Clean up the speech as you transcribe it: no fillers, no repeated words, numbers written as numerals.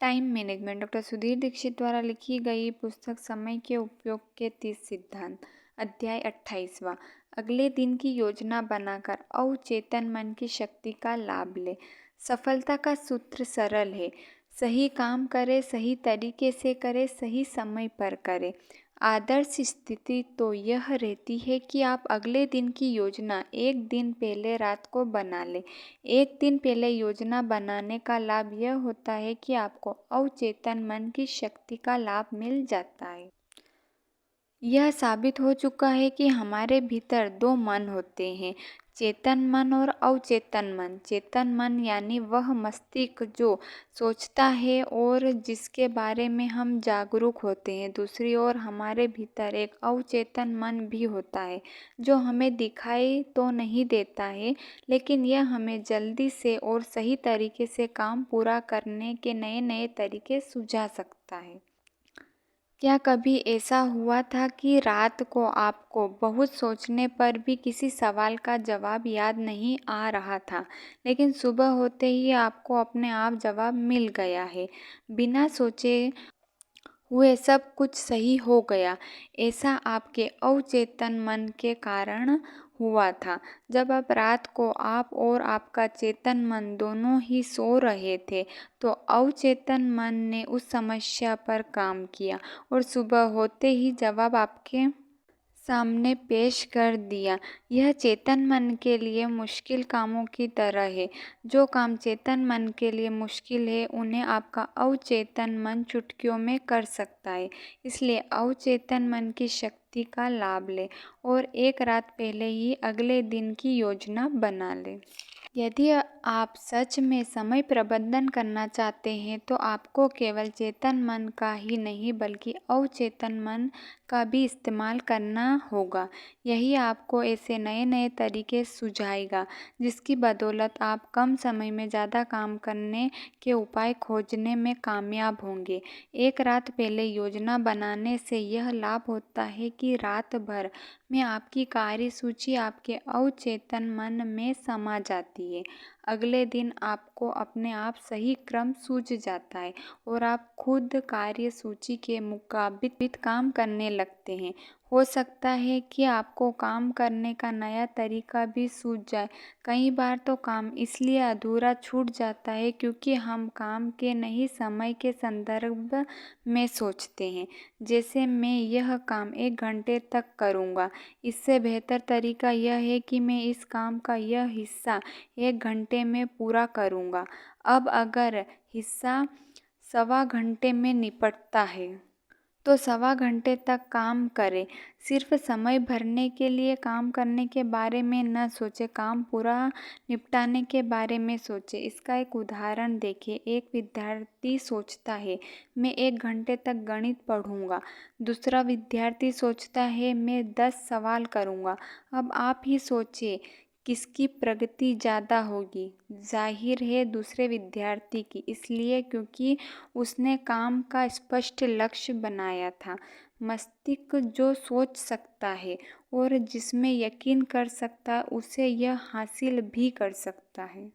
Time management doctor Sudhir Dixit द्वारा लिखी गई पुस्तक समय के उपयोग के 30 सिद्धांत। अध्याय 28वां। अगले दिन की योजना बनाकर अवचेतन मन की शक्ति का लाभ ले। सफलता का सूत्र सरल है। सही काम करें, सही तरीके से करें, सही समय पर करें। आदर्श स्थिति तो यह रहती है कि आप अगले दिन की योजना एक दिन पहले रात को बना लें। एक दिन पहले योजना बनाने का लाभ यह होता है कि आपको अवचेतन मन की शक्ति का लाभ मिल जाता है। यह साबित हो चुका है कि हमारे भीतर दो मन होते हैं, चेतन मन और अवचेतन मन। चेतन मन यानी वह मस्तिष्क जो सोचता है और जिसके बारे में हम जागरूक होते हैं। दूसरी ओर हमारे भीतर एक अवचेतन मन भी होता है जो हमें दिखाई तो नहीं देता है, लेकिन यह हमें जल्दी से और सही तरीके से काम पूरा करने के नए नए तरीके सुझा सकता है। क्या कभी ऐसा हुआ था कि रात को आपको बहुत सोचने पर भी किसी सवाल का जवाब याद नहीं आ रहा था, लेकिन सुबह होते ही आपको अपने आप जवाब मिल गया है? बिना सोचे हुए सब कुछ सही हो गया। ऐसा आपके अवचेतन मन के कारण हुआ था। जब आप रात को आप और आपका चेतन मन दोनों ही सो रहे थे, तो अवचेतन मन ने उस समस्या पर काम किया और सुबह होते ही जवाब आपके सामने पेश कर दिया। यह चेतन मन के लिए मुश्किल कामों की तरह है। जो काम चेतन मन के लिए मुश्किल है, उन्हें आपका अवचेतन मन चुटकियों में कर सकता है। इसलिए अवचेतन मन की शक्ति का लाभ लें और एक रात पहले ही अगले दिन की योजना बना लें। यदि आप सच में समय प्रबंधन करना चाहते हैं, तो आपको केवल चेतन मन का ही नहीं बल्कि अवचेतन मन का भी इस्तेमाल करना होगा। यही आपको ऐसे नए नए तरीके सुझाएगा जिसकी बदौलत आप कम समय में ज़्यादा काम करने के उपाय खोजने में कामयाब होंगे। एक रात पहले योजना बनाने से यह लाभ होता है कि रात भर में आपकी कार्यसूची आपके अवचेतन मन में समा जाती है। अगले दिन आपको अपने आप सही क्रम सूझ जाता है और आप खुद कार्यसूची के मुताबिक काम करने लगते हैं। हो सकता है कि आपको काम करने का नया तरीका भी सूझ जाए। कई बार तो काम इसलिए अधूरा छूट जाता है क्योंकि हम काम के नहीं समय के संदर्भ में सोचते हैं। जैसे मैं यह काम 1 घंटे तक करूँगा, इससे बेहतर तरीका यह है कि मैं इस काम का यह हिस्सा 1 घंटे में पूरा करूँगा। अब अगर हिस्सा सवा घंटे में निपटता है, तो सवा घंटे तक काम करें। सिर्फ समय भरने के लिए काम करने के बारे में न सोचें, काम पूरा निपटाने के बारे में सोचें। इसका एक उदाहरण देखें। एक विद्यार्थी सोचता है, मैं 1 घंटे तक गणित पढ़ूंगा। दूसरा विद्यार्थी सोचता है, मैं 10 सवाल करूंगा। अब आप ही सोचें, किसकी प्रगति ज़्यादा होगी? जाहिर है दूसरे विद्यार्थी की, इसलिए क्योंकि उसने काम का स्पष्ट लक्ष्य बनाया था। मस्तिष्क जो सोच सकता है और जिसमें यकीन कर सकता है, उसे यह हासिल भी कर सकता है।